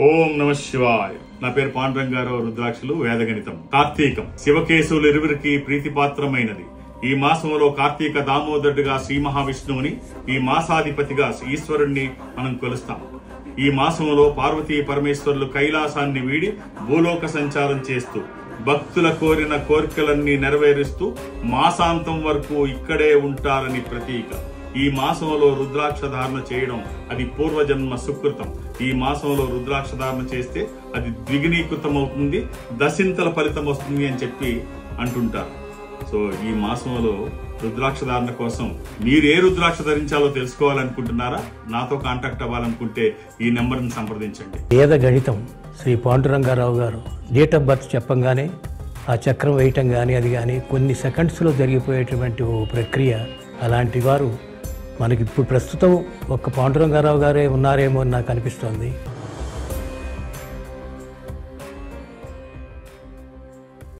ఓం నమ శివాయ. నా పేరు పాండురంగారావు. రుద్రాక్షలు వేదగణితం. కార్తీకం శివకేశవులు ఇరువురికి ప్రీతిపాత్రమైనది. ఈ మాసంలో కార్తీక దామోదరుడిగా శ్రీ మహావిష్ణువుని, ఈ మాసాధిపతిగా ఈశ్వరుణ్ణి మనం కొలుస్తాం. ఈ మాసంలో పార్వతీ పరమేశ్వరులు కైలాసాన్ని వీడి భూలోక సంచారం చేస్తూ భక్తుల కోరిన కోరికలన్నీ నెరవేరుస్తూ మాసాంతం వరకు ఇక్కడే ఉంటారని ప్రతీక. ఈ మాసంలో రుద్రాక్ష ధారణ చేయడం అది పూర్వజన్మ సుకృతం. ఈ మాసంలో రుద్రాక్ష ధారణ చేస్తే అది ద్విగుణీకృతం అవుతుంది, దశింతల ఫలితం వస్తుంది అని చెప్పి అంటుంటారు. సో ఈ మాసంలో రుద్రాక్ష ధారణ కోసం మీరు ఏ రుద్రాక్ష ధరించాలో తెలుసుకోవాలనుకుంటున్నారా? నాతో కాంటాక్ట్ అవ్వాలనుకుంటే ఈ నెంబర్ని సంప్రదించండి. వేద గణితం శ్రీ పాండురంగారావు గారు డేట్ ఆఫ్ బర్త్ చెప్పంగానే ఆ చక్రం వేయటం కానీ అది కానీ కొన్ని సెకండ్స్లో జరిగిపోయేటువంటి ఓ ప్రక్రియ. అలాంటి వారు మనకి ఇప్పుడు ప్రస్తుతం ఒక్క పాండురంగారావు గారే ఉన్నారేమో అని నాకు అనిపిస్తోంది.